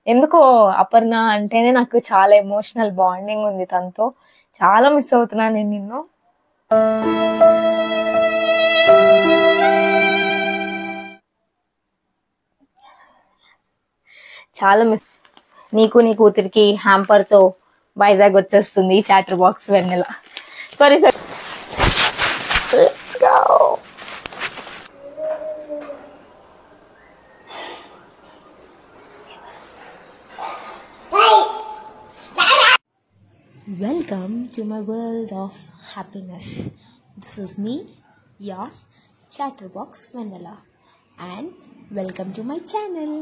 ఎందుకో అపర్ణ అంటేనే నాకు చాలా ఎమోషనల్ బాండింగ్ ఉంది తనతో. చాలా మిస్ అవుతున్నా నేను నిన్ను. చాలా మిస్. నీకు నీ కూతురికి హ్యాంపర్ తో వైజాగ్ వచ్చేస్తుంది chatter box Vennela. Sorry sir. Let's go. Welcome to my world of happiness. This is me, your Chatterbox Vanilla, and welcome to my channel.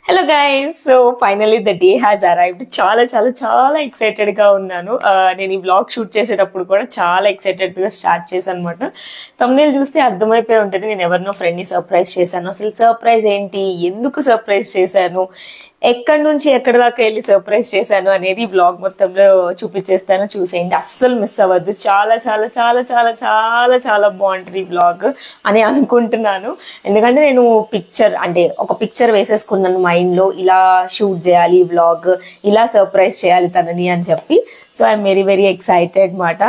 Hello guys, so finally the day has arrived. చాలా చాలా చాలా excited గా ఉన్నాను. నేను ఈ vlog shoot చేసేటప్పుడు కూడా చాలా ఎక్సైటెడ్ గా స్టార్ట్ చేశాను అనమాట. తమ్నేల్ చూస్తే అర్థమైపోయి ఉంటుంది నేను ఎవరినో ఫ్రెండ్ ని సర్ప్రైజ్ చేశాను. అసలు సర్ప్రైజ్ ఏంటి, ఎందుకు సర్ప్రైజ్ చేశాను, ఎక్కడి నుంచి ఎక్కడి దాకా వెళ్ళి సర్ప్రైజ్ చేశాను అనేది వ్లాగ్ మొత్తంలో చూపించేస్తాను, చూసేయండి. అస్సలు మిస్ అవ్వద్దు. చాలా చాలా చాలా చాలా చాలా చాలా బాగుంటుంది ఈ వ్లాగ్ అని అనుకుంటున్నాను. ఎందుకంటే నేను ఒక పిక్చర్ వేసేసుకున్నాను మైండ్ లో, ఇలా షూట్ చేయాలి వ్లాగ్, ఇలా సర్ప్రైజ్ చేయాలి తనని అని చెప్పి. So I'm very very excited మాట.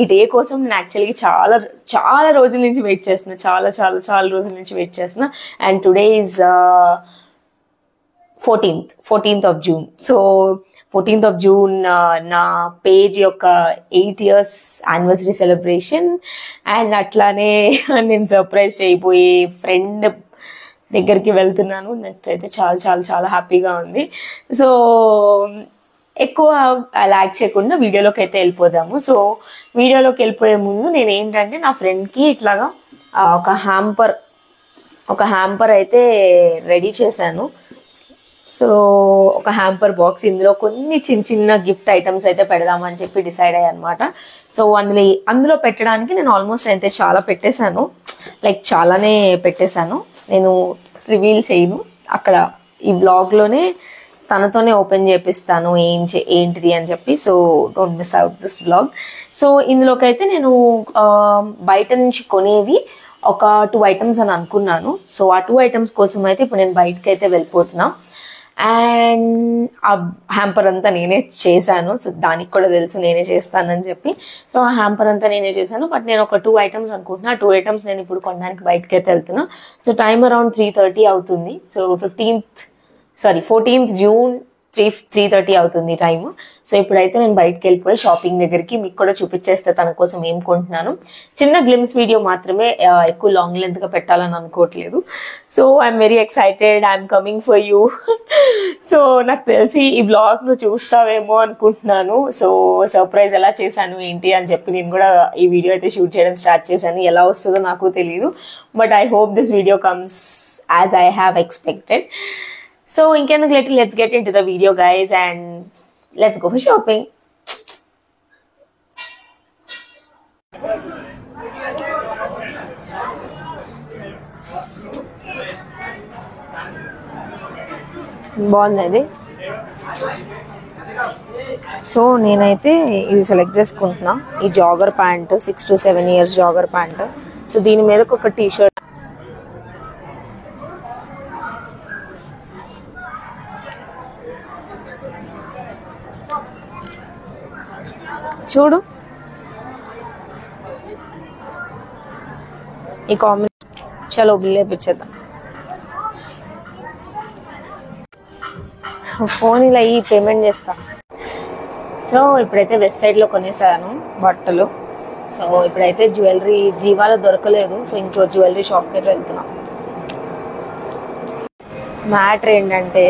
ఈ డే కోసం నేను యాక్చువల్గా చాలా చాలా రోజుల నుంచి వెయిట్ చేస్తున్నా, చాలా చాలా చాలా రోజుల నుంచి వెయిట్ చేస్తున్నా. And today is 14th of June. So 14th of June నా పేజ్ యొక్క 8 years యానివర్సరీ సెలబ్రేషన్. అండ్ అట్లానే నేను సర్ప్రైజ్ చేయబోయే ఫ్రెండ్ దగ్గరికి వెళ్తున్నాను. నాకైతే చాలా చాలా చాలా హ్యాపీగా ఉంది. సో ఎక్కువ లాగ్ చేయకుండా వీడియోలోకి అయితే వెళ్ళిపోదాము. సో వీడియోలోకి వెళ్ళిపోయే ముందు నేను ఏంటంటే నా ఫ్రెండ్కి ఇట్లాగా ఒక హ్యాంపర్ అయితే రెడీ చేశాను. సో ఒక హ్యాంపర్ బాక్స్, ఇందులో కొన్ని చిన్న చిన్న గిఫ్ట్ ఐటమ్స్ అయితే పెడదామని చెప్పి డిసైడ్ అయ్యా అనమాట. సో అందులో పెట్టడానికి నేను ఆల్మోస్ట్ అయితే చాలా పెట్టేశాను, లైక్ చాలానే పెట్టేశాను. నేను రివీల్ చేయను, అక్కడ ఈ బ్లాగ్లోనే తనతోనే ఓపెన్ చేపిస్తాను ఏంటిది అని చెప్పి. So don't miss out this blog. So ఇందులోకైతే నేను బయట నుంచి కొనేవి ఒక 2 items అని అనుకున్నాను. సో ఆ 2 items కోసం అయితే ఇప్పుడు నేను బయటకి అయితే వెళ్ళిపోతున్నా. అండ్ ఆ హ్యాంపర్ అంతా నేనే చేశాను. సో దానికి కూడా తెలుసు నేనే చేస్తానని చెప్పి. సో ఆ హ్యాంపర్ అంతా నేనే చేశాను. బట్ నేను ఒక 2 items అనుకుంటున్నా. 2 items నేను ఇప్పుడు కొనడానికి బయటకి అయితే వెళ్తున్నా. సో టైం అరౌండ్ 3:30 అవుతుంది. సో 14th June 3:30 అవుతుంది టైము. సో ఇప్పుడైతే నేను బయటకు వెళ్ళిపోయి షాపింగ్ దగ్గరికి మీకు కూడా చూపించేస్తే తన కోసం ఏం కొంటున్నాను. చిన్న గ్లిమ్స్ వీడియో మాత్రమే, ఎక్కువ లాంగ్ లెంత్ గా పెట్టాలని అనుకోవట్లేదు. So I'm very excited, I'm coming for you. So నాకు తెలిసి ఈ బ్లాగ్ నువ్వు చూస్తావేమో అనుకుంటున్నాను. సో సర్ప్రైజ్ ఎలా చేశాను ఏంటి అని చెప్పి నేను కూడా ఈ వీడియో అయితే షూట్ చేయడం స్టార్ట్ చేశాను. ఎలా వస్తుందో నాకు తెలియదు, but I hope this video comes as I have expected. So let's get into the video guys and let's go for shopping. బాగుంది. సో నేనైతే ఇది సెలెక్ట్ చేసుకుంటున్నా, ఈ jogger pant, 6 to 7 years jogger pant. So దీని మీదకి ఒక T-shirt, చూడు ఈ కాంబినేషన్. చలో బిల్ వేయించేద్దాం. ఫోన్ ఇలా ఈ పేమెంట్ చేస్తా. సో ఇప్పుడైతే వెస్ట్ సైడ్లో కొనేసాను బట్టలు. సో ఇప్పుడైతే జ్యువెలరీ జీవాలో దొరకలేదు. సో ఇంకో జ్యువెలరీ షాప్కి అయితే వెళ్తున్నాం. మ్యాటర్ ఏంటంటే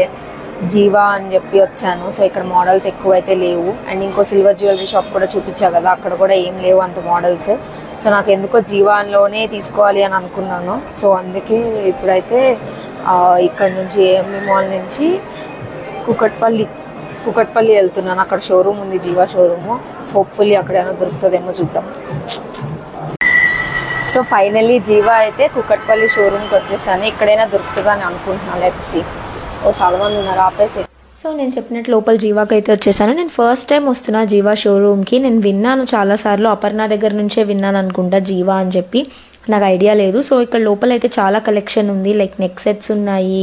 జీవా అని చెప్పి వచ్చాను. సో ఇక్కడ మోడల్స్ ఎక్కువ అయితే లేవు. అండ్ ఇంకో సిల్వర్ జ్యువెలరీ షాప్ కూడా చూపించా కదా, అక్కడ కూడా ఏం లేవు అంత మోడల్స్. సో నాకు ఎందుకో జీవాలోనే తీసుకోవాలి అని అనుకున్నాను. సో అందుకే ఇప్పుడైతే ఇక్కడ నుంచి ఏఎంబి మాల్ నుంచి కుకట్పల్లి వెళ్తున్నాను. అక్కడ షోరూమ్ ఉంది, జీవా షోరూము. హోప్ఫుల్లీ అక్కడ ఏమైనా దొరుకుతుందేమో చూద్దాం. సో ఫైనల్లీ జీవా అయితే కుకట్పల్లి షోరూమ్కి వచ్చేసాను. ఇక్కడైనా దొరుకుతుందని అనుకుంటున్నాను. Let's see. చాలా మంది ఉన్నారు ఆపేసి. సో నేను చెప్పినట్టు లోపల జీవాకి అయితే వచ్చేసాను. నేను ఫస్ట్ టైం వస్తున్నా జీవా షోరూమ్కి. నేను విన్నాను చాలాసార్లు, అపర్ణ దగ్గర నుంచే విన్నాను అనుకుంటా జీవా అని చెప్పి, నాకు ఐడియా లేదు. సో ఇక్కడ లోపల అయితే చాలా కలెక్షన్ ఉంది, లైక్ నెక్ సెట్స్ ఉన్నాయి,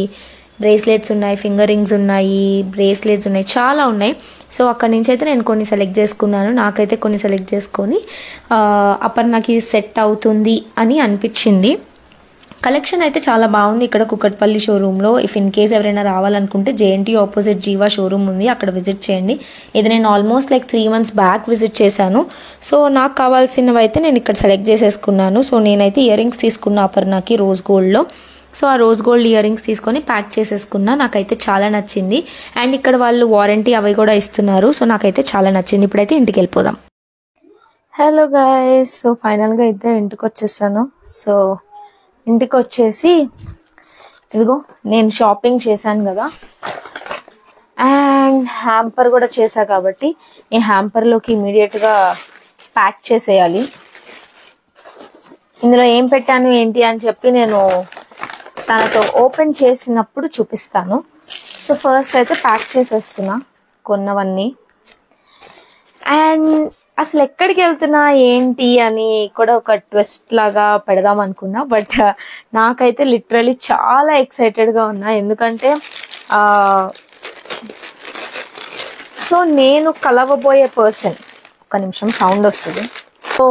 బ్రేస్లెట్స్ ఉన్నాయి, ఫింగర్ రింగ్స్ ఉన్నాయి, బ్రేస్లెట్స్ ఉన్నాయి, చాలా ఉన్నాయి. సో అక్కడి నుంచి అయితే నేను కొన్ని సెలెక్ట్ చేసుకున్నాను. నాకైతే కొన్ని సెలెక్ట్ చేసుకొని అపర్ణకి సెట్ అవుతుంది అని అనిపించింది. కలెక్షన్ అయితే చాలా బాగుంది ఇక్కడ కుకట్పల్లి షోరూంలో. ఇఫ్ ఇన్ కేస్ ఎవరైనా రావాలనుకుంటే జేఎన్టీ ఆపోజిట్ జీవా షోరూమ్ ఉంది, అక్కడ విజిట్ చేయండి. ఇది నేను almost like 3 months back visit చేశాను. సో నాకు కావాల్సినవి అయితే నేను ఇక్కడ సెలెక్ట్ చేసేసుకున్నాను. సో నేనైతే ఇయర్ రింగ్స్ తీసుకున్నా అపర్ణకి రోజ్ గోల్డ్లో. సో ఆ రోజ్ గోల్డ్ ఇయర్ రింగ్స్ తీసుకొని ప్యాక్ చేసేసుకున్నా. నాకైతే చాలా నచ్చింది. అండ్ ఇక్కడ వాళ్ళు వారంటీ అవి కూడా ఇస్తున్నారు. సో నాకైతే చాలా నచ్చింది. ఇప్పుడైతే ఇంటికి వెళ్ళిపోదాం. హలో గాయ్స్, సో ఫైనల్గా అయితే ఇంటికి వచ్చేసాను. సో ఇంటికి వచ్చేసి ఇదిగో నేను షాపింగ్ చేశాను కదా, అండ్ హ్యాంపర్ కూడా చేశా కాబట్టి ఈ హ్యాంపర్లోకి ఇమీడియట్గా ప్యాక్ చేసేయాలి. ఇందులో ఏం పెట్టాను ఏంటి అని చెప్పి నేను తనతో ఓపెన్ చేసినప్పుడు చూపిస్తాను. సో ఫస్ట్ అయితే ప్యాక్ చేసేస్తున్నా కొన్నవన్నీ. అండ్ అసలు ఎక్కడికి వెళ్తున్నా ఏంటి అని కూడా ఒక ట్విస్ట్ లాగా పెడదాం అనుకున్నా. బట్ నాకైతే లిటరలీ చాలా ఎక్సైటెడ్గా ఉన్నా. ఎందుకంటే సో నేను కలవబోయే పర్సన్, ఒక నిమిషం సౌండ్ వస్తుంది. సో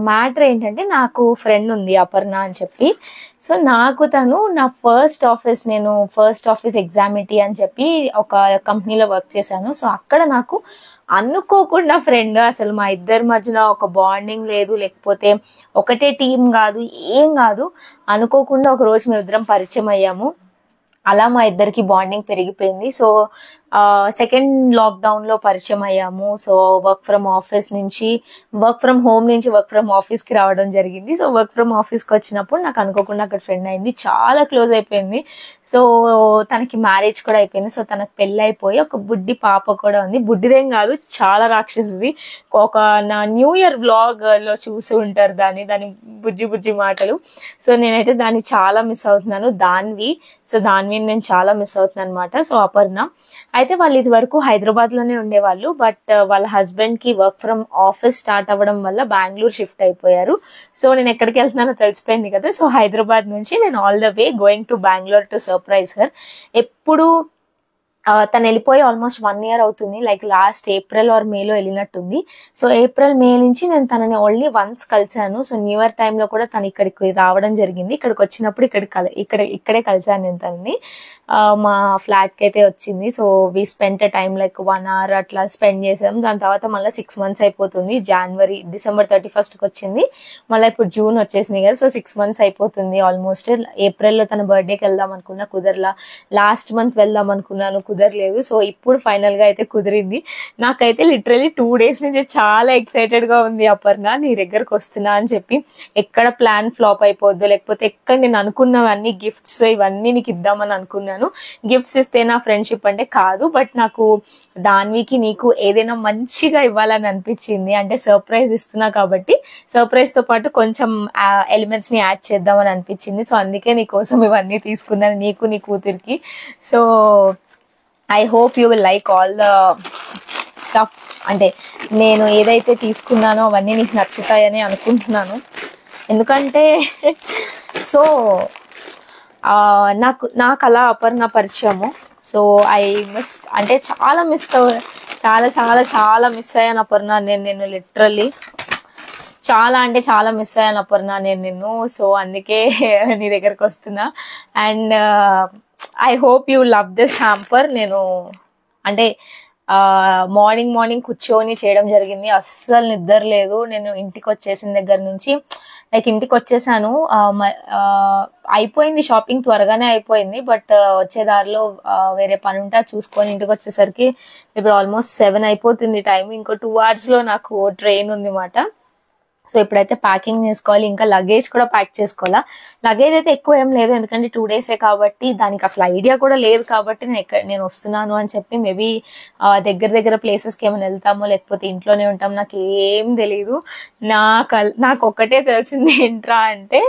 మ్యాటర్ ఏంటంటే నాకు ఫ్రెండ్ ఉంది అపర్ణ అని చెప్పి. సో నాకు తను నా ఫస్ట్ ఆఫీస్ ఎగ్జామిటీ అని చెప్పి ఒక కంపెనీలో వర్క్ చేశాను. సో అక్కడ నాకు అనుకోకుండా ఫ్రెండ్, అసలు మా ఇద్దరి మధ్యన ఒక బాండింగ్ లేదు, లేకపోతే ఒకటే టీం కాదు, ఏం కాదు, అనుకోకుండా ఒక రోజు మేము ఇద్దరం పరిచయం అయ్యాము. అలా మా ఇద్దరికి బాండింగ్ పెరిగిపోయింది. సో సెకండ్ లాక్డౌన్లో పరిచయం అయ్యాము. సో వర్క్ ఫ్రమ్ హోమ్ నుంచి వర్క్ ఫ్రమ్ ఆఫీస్కి రావడం జరిగింది. సో వర్క్ ఫ్రమ్ ఆఫీస్కి వచ్చినప్పుడు నాకు అనుకోకుండా అక్కడ ఫ్రెండ్ అయింది, చాలా క్లోజ్ అయిపోయింది. సో తనకి మ్యారేజ్ కూడా అయిపోయింది. సో తనకు పెళ్ళి అయిపోయి ఒక బుడ్డి పాప కూడా ఉంది. బుడ్డిదేం కాదు, చాలా రాక్షసిది. ఒక నా న్యూ ఇయర్ వ్లాగ్లో చూసి ఉంటారు దాని బుజ్జి బుజ్జి మాటలు. సో నేనైతే దాన్ని చాలా మిస్ అవుతున్నాను, దాన్వి. సో దాన్వి నేను చాలా మిస్ అవుతున్నాను అనమాట. సో అపర్ణ అయితే వాళ్ళు ఇది వరకు హైదరాబాద్ లోనే ఉండేవాళ్ళు. బట్ వాళ్ళ హస్బెండ్ కి వర్క్ ఫ్రమ్ ఆఫీస్ స్టార్ట్ అవ్వడం వల్ల బెంగళూరు షిఫ్ట్ అయిపోయారు. సో నేను ఎక్కడికి వెళ్తున్నానో తెలిసిపోయింది కదా. సో హైదరాబాద్ నుంచి నేను all the way going to Bengaluru to surprise her. ఎప్పుడు తను వెళ్ళిపోయి ఆల్మోస్ట్ 1 year అవుతుంది, like last April or May లో వెళ్ళినట్టుంది. సో April, May నుంచి నేను తనని ఓన్లీ వన్స్ కలిసాను. సో న్యూ ఇయర్ టైంలో కూడా తను ఇక్కడికి రావడం జరిగింది. ఇక్కడికి వచ్చినప్పుడు ఇక్కడే కలిసాను నేను తనని. మా ఫ్లాట్కి అయితే వచ్చింది. So we spent time like 1 hour అట్లా స్పెండ్ చేసాం. దాని తర్వాత మళ్ళీ 6 months అయిపోతుంది. December 31st వచ్చింది, మళ్ళీ ఇప్పుడు June వచ్చేసింది కదా. సో 6 months అయిపోతుంది ఆల్మోస్ట్. ఏప్రిల్లో తన బర్త్డేకి వెళ్దాం అనుకున్నా, కుదరలా. లాస్ట్ మంత్ వెళ్దాం అనుకున్నాను, కుదరలేదు. సో ఇప్పుడు ఫైనల్ గా అయితే కుదిరింది. నాకైతే లిటరలీ 2 days నుంచి చాలా ఎక్సైటెడ్ గా ఉంది అపర్ణ, నీ దగ్గరకు వస్తున్నా అని చెప్పి. ఎక్కడ ప్లాన్ ఫ్లాప్ అయిపోద్దు, లేకపోతే ఎక్కడ నేను అనుకున్నవన్నీ గిఫ్ట్స్ ఇవన్నీ నీకు ఇద్దామని అనుకున్నాను. గిఫ్ట్స్ ఇస్తే నా ఫ్రెండ్షిప్ అంటే కాదు, బట్ నాకు దాన్వికి నీకు ఏదైనా మంచిగా ఇవ్వాలని అనిపించింది. అంటే సర్ప్రైజ్ ఇస్తున్నా కాబట్టి సర్ప్రైజ్ తో పాటు కొంచెం ఎలిమెంట్స్ ని యాడ్ చేద్దామని అనిపించింది. సో అందుకే నీ కోసం ఇవన్నీ తీసుకున్నాను, నీకు నీ కూతురికి. So I hope you will like all the stuff. అంటే నేను ఏదైతే తీసుకున్నానో అవన్నీ నీకు నచ్చుతాయని అనుకుంటున్నాను. ఎందుకంటే సో నాకు అలా అపర్ణ పరిచయము. సో చాలా మిస్ అయ్యాను అపర్ణ నేను లిటరల్లీ చాలా మిస్ అయ్యాను అపర్ణ నేను. సో అందుకే నీ దగ్గరకు వస్తున్నా. And I hope you love this hamper. నేను అంటే మార్నింగ్ కూర్చొని చేయడం జరిగింది, అస్సలు నిద్ర లేదు. నేను ఇంటికి వచ్చేసిన దగ్గర నుంచి లైక్ ఇంటికి వచ్చేసాను, అయిపోయింది షాపింగ్, త్వరగానే అయిపోయింది. బట్ వచ్చే దారిలో వేరే పని ఉంటే చూసుకొని ఇంటికి వచ్చేసరికి ఇప్పుడు ఆల్మోస్ట్ 7 అయిపోతుంది టైం. ఇంకో 2 hours లో నాకు ట్రైన్ ఉంది మాట. సో ఇప్పుడైతే ప్యాకింగ్ చేసుకోవాలి, ఇంకా లగేజ్ కూడా ప్యాక్ చేసుకోవాలా. లగేజ్ అయితే ఎక్కువ ఏం లేదు, ఎందుకంటే 2 days కాబట్టి దానికి అసలు ఐడియా కూడా లేదు. కాబట్టి నేను వస్తున్నాను అని చెప్పి మేబీ దగ్గర ప్లేసెస్కి ఏమైనా వెళ్తామో లేకపోతే ఇంట్లోనే ఉంటాం, నాకు ఏం తెలీదు. నాకు ఒక్కటే తెలిసింది ఏంట్రా అంటే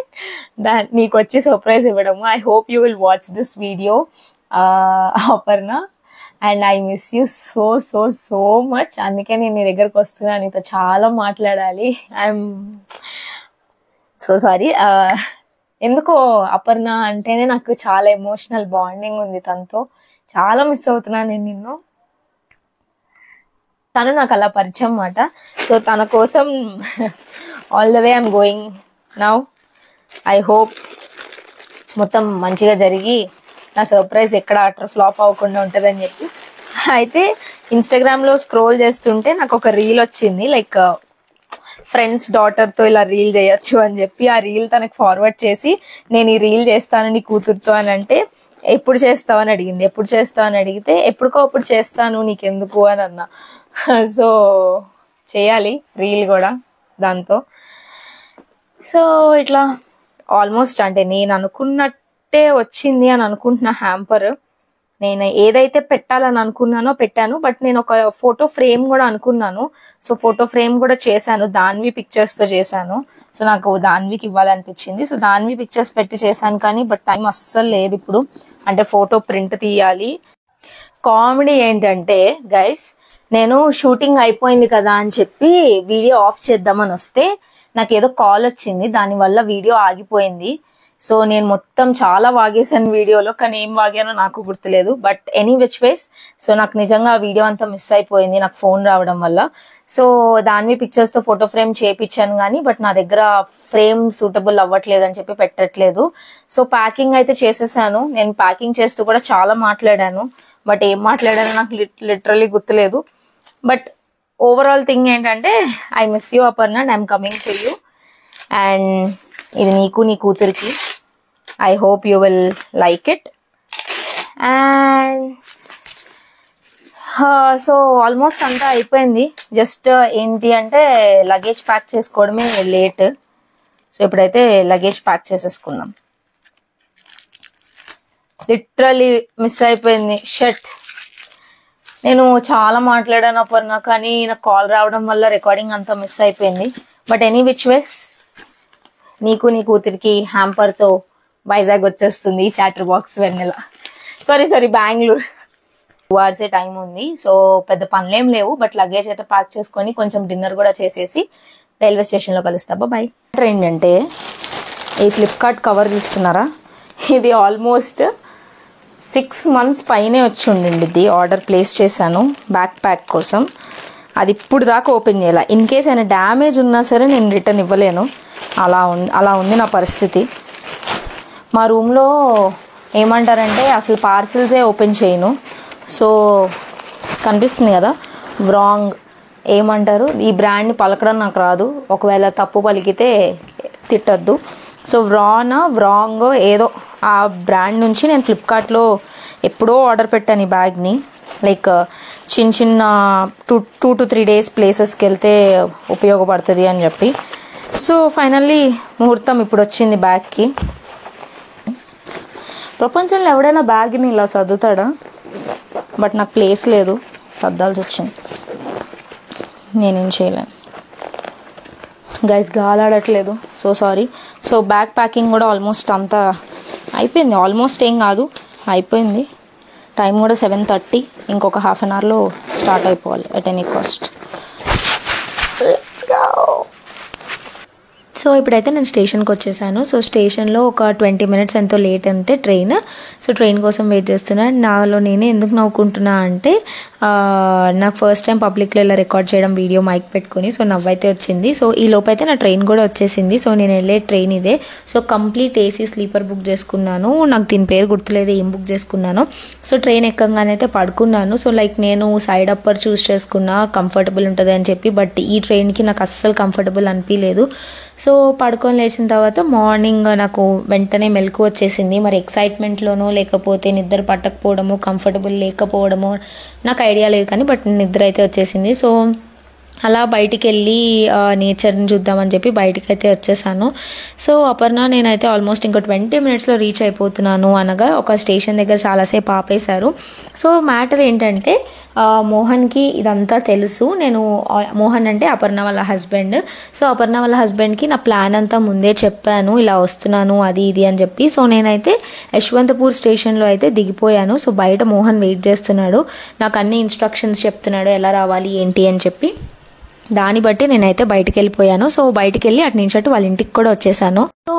నీకు వచ్చి సర్ప్రైజ్ ఇవ్వడము. I hope you will watch this video Aparna. And I miss you so much. అందుకే నేను నీ దగ్గరకు వస్తున్నా, నీతో చాలా మాట్లాడాలి. I'm so sorry. ఎందుకో అపర్ణ అంటేనే నాకు చాలా ఎమోషనల్ బాండింగ్ ఉంది తనతో. చాలా మిస్ అవుతున్నాను నేను నిన్ను. తను నాకు అలా పరిచయం అన్నమాట. సో తన కోసం all the way I'm going now. I hope మొత్తం మంచిగా జరిగి నా సర్ప్రైజ్ ఎక్కడ అటర్ ఫ్లాప్ అవ్వకుండా ఉంటుందని చెప్పి. అయితే ఇన్స్టాగ్రామ్లో స్క్రోల్ చేస్తుంటే నాకు ఒక రీల్ వచ్చింది, లైక్ ఫ్రెండ్స్ డాటర్తో ఇలా రీల్ చేయొచ్చు అని చెప్పి. ఆ రీల్ తనకు ఫార్వర్డ్ చేసి నేను ఈ రీల్ చేస్తాను నీ కూతురుతో అని అంటే, ఎప్పుడు చేస్తావు అని అడిగింది. ఎప్పుడు చేస్తావు అని అడిగితే ఎప్పుడుకో అప్పుడు చేస్తాను నీకెందుకు అని అన్నా. సో చేయాలి రీల్ కూడా దాంతో. సో ఇట్లా ఆల్మోస్ట్ అంటే నేను అనుకున్నట్టే వచ్చింది అని అనుకుంటున్నా హ్యాంపర్. నేను ఏదైతే పెట్టాలని అనుకున్నానో పెట్టాను, బట్ నేను ఒక ఫోటో ఫ్రేమ్ కూడా అనుకున్నాను. సో ఫోటో ఫ్రేమ్ కూడా చేశాను, దాన్వి పిక్చర్స్తో చేశాను. సో నాకు దాన్వికి ఇవ్వాలనిపించింది, సో దాన్వి పిక్చర్స్ పెట్టి చేశాను. కానీ బట్ టైం అస్సలు లేదు ఇప్పుడు, అంటే ఫోటో ప్రింట్ తీయాలి. కామెడీ ఏంటంటే గైస్, నేను షూటింగ్ అయిపోయింది కదా అని చెప్పి వీడియో ఆఫ్ చేద్దామని వస్తే నాకు ఏదో కాల్ వచ్చింది, దానివల్ల వీడియో ఆగిపోయింది. సో నేను మొత్తం చాలా వాగేసాను వీడియోలో, కానీ ఏం వాగానో నాకు గుర్తులేదు. But any which ways, so నాకు నిజంగా ఆ వీడియో అంతా మిస్ అయిపోయింది నాకు ఫోన్ రావడం వల్ల. సో దాని పిక్చర్స్తో ఫోటో ఫ్రేమ్ చేయించాను కానీ, బట్ నా దగ్గర ఫ్రేమ్ సూటబుల్ అవ్వట్లేదు అని చెప్పి పెట్టట్లేదు. సో ప్యాకింగ్ అయితే చేసేసాను. నేను ప్యాకింగ్ చేస్తూ కూడా చాలా మాట్లాడాను, బట్ ఏం మాట్లాడానో నాకు లిటరలీ గుర్తులేదు. బట్ ఓవరాల్ థింగ్ ఏంటంటే, I miss you Aparna and I'm coming to you. And ఇది నీకు నీ కూతురికి. I hope you will like it. And so almost అంతా అయిపోయింది. జస్ట్ ఏంటి అంటే లగేజ్ ప్యాక్ చేసుకోవడమే లేట్. సో ఇప్పుడైతే లగేజ్ ప్యాక్ చేసేసుకున్నాం. లిటరలీ మిస్ అయిపోయింది. షట్, నేను చాలా మాట్లాడాను అపర్ణ, కానీ నాకు కాల్ రావడం వల్ల రికార్డింగ్ అంతా మిస్ అయిపోయింది. బట్ ఎనీ విచ్ వేస్ నీకు నీ కూతురికి హ్యాంపర్తో వైజాగ్ వచ్చేస్తుంది చాటర్ బాక్స్ వెన్నెల. సారీ బెంగళూరు. 2 hours టైం ఉంది. సో పెద్ద పనులేం లేవు, బట్ లగేజ్ అయితే ప్యాక్ చేసుకొని కొంచెం డిన్నర్ కూడా చేసేసి రైల్వే స్టేషన్లో కలుస్తా. బాయ్. ఏంటంటే ఈ ఫ్లిప్కార్ట్ కవర్ చూస్తున్నారా, ఇది ఆల్మోస్ట్ 6 months పైనే వచ్చి ఉండింది. ఇది ఆర్డర్ ప్లేస్ చేశాను బ్యాక్ ప్యాక్ కోసం. అది ఇప్పుడు దాకా ఓపెన్ చేయాలి. ఇన్ కేస్ అయినా డ్యామేజ్ ఉన్నా సరే నేను రిటర్న్ ఇవ్వలేను, అలా ఉంది నా పరిస్థితి. మా రూమ్లో ఏమంటారంటే అసలు పార్సిల్సే ఓపెన్ చేయను. సో కనిపిస్తుంది కదా, వ్రాంగ్ ఏమంటారు, ఈ బ్రాండ్ని పలకడం నాకు రాదు, ఒకవేళ తప్పు పలికితే తిట్టద్దు. సో వ్రాంగ్ ఏదో ఆ బ్రాండ్ నుంచి నేను ఫ్లిప్కార్ట్లో ఎప్పుడో ఆర్డర్ పెట్టాను ఈ బ్యాగ్ని. లైక్ చిన్న 2 to 3 days ప్లేసెస్కి వెళ్తే ఉపయోగపడుతుంది అని చెప్పి. సో ఫైనల్లీ ముహూర్తం ఇప్పుడు వచ్చింది బ్యాగ్కి. ప్రపంచంలో ఎవడైనా బ్యాగ్ని ఇలా సర్దుతాడా? బట్ నాకు ప్లేస్ లేదు, సర్దాల్సి వచ్చింది. నేనేం చేయలేను గైస్, గాలాడట్లేదు. So sorry. So bag packing కూడా ఆల్మోస్ట్ అంతా అయిపోయింది. ఆల్మోస్ట్ ఏం కాదు, అయిపోయింది. టైం కూడా 7:30. ఇంకొక హాఫ్ అన్ అవర్లో స్టార్ట్ అయిపోవాలి at any cost. Let's go. So ఇప్పుడైతే నేను స్టేషన్కి వచ్చేసాను. సో స్టేషన్లో ఒక 20 minutes ఎంతో లేట్ అంటే ట్రైన్. సో ట్రైన్ కోసం వెయిట్ చేస్తున్నా. నాలో నేనే ఎందుకు నవ్వుకుంటున్నా అంటే, నాకు ఫస్ట్ టైం పబ్లిక్లో ఇలా రికార్డ్ చేయడం వీడియో మైక్ పెట్టుకుని. సో నవ్వైతే వచ్చింది. సో ఈ లోపైతే నా ట్రైన్ కూడా వచ్చేసింది. సో నేను వెళ్ళే ట్రైన్ ఇదే. So complete AC sleeper book చేసుకున్నాను. నాకు దీని పేరు గుర్తులేదు ఏం బుక్ చేసుకున్నాను. సో ట్రైన్ ఎక్కగానే అయితే పడుకున్నాను. సో లైక్ నేను సైడ్ అప్పర్ చూస్ చేసుకున్నా, కంఫర్టబుల్ ఉంటుంది అని చెప్పి. బట్ ఈ ట్రైన్కి నాకు అస్సలు కంఫర్టబుల్ అనిపించలేదు. సో పడుకొని లేచిన తర్వాత మార్నింగ్ నాకు వెంటనే మెలకు వచ్చేసింది. మరి ఎక్సైట్మెంట్లోనో లేకపోతే నిద్ర పట్టకపోవడము, కంఫర్టబుల్ లేకపోవడము నాకు ఐడియా లేదు, కానీ బట్ నిద్ర అయితే వచ్చేసింది. సో అలా బయటికి వెళ్ళి నేచర్ని చూద్దామని చెప్పి బయటికి అయితే వచ్చేసాను. సో అపర్ణ నేనైతే ఆల్మోస్ట్ ఇంకో 20 minutesలో రీచ్ అయిపోతున్నాను అనగా ఒక స్టేషన్ దగ్గర చాలాసేపు ఆపేశారు. సో మ్యాటర్ ఏంటంటే, మోహన్కి ఇదంతా తెలుసు. నేను మోహన్ అంటే అపర్ణ వాళ్ళ హస్బెండ్. సో అపర్ణ వాళ్ళ హస్బెండ్కి నా ప్లాన్ అంతా ముందే చెప్పాను, ఇలా వస్తున్నాను అది ఇది అని చెప్పి. సో నేనైతే యశ్వంతపూర్ స్టేషన్లో అయితే దిగిపోయాను. సో బయట మోహన్ వెయిట్ చేస్తున్నాడు, నాకు అన్ని ఇన్స్ట్రక్షన్స్ చెప్తున్నాడు ఎలా రావాలి ఏంటి అని చెప్పి. దాన్ని బట్టి నేనైతే బయటికి వెళ్ళిపోయాను. సో బయటికి వెళ్ళి అటు నుంచి అటు వాళ్ళ ఇంటికి కూడా వచ్చేసాను. సో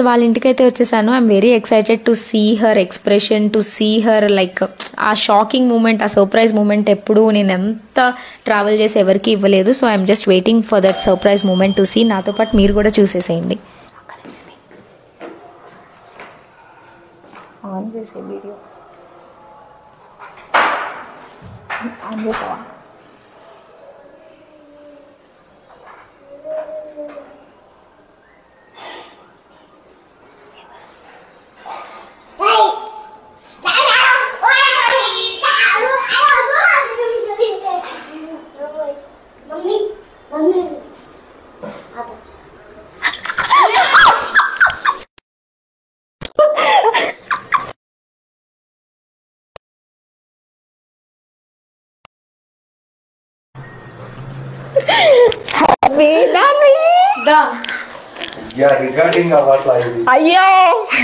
వాళ్ళ ఇంటికి అయితే వచ్చేసాను. I'm very excited to see her expression, to see her like uh shocking moment, uh surprise moment ఎప్పుడు నేను ఎంత ట్రావెల్ చేసి ఎవరికి ఇవ్వలేదు. So I'm just waiting for that surprise moment to see. నాతో పాటు మీరు కూడా చూసేసేయండి. ఆన్ చేసే వీడియో ఆన్ చేసావా? అయ్యో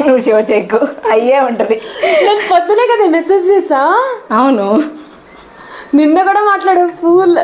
నువ్వు షో చెక్కు అయ్యే ఉంటది. నేను పొద్దునే కదా మెసేజ్ చేసా. అవును నిన్న కూడా మాట్లాడు ఫుల్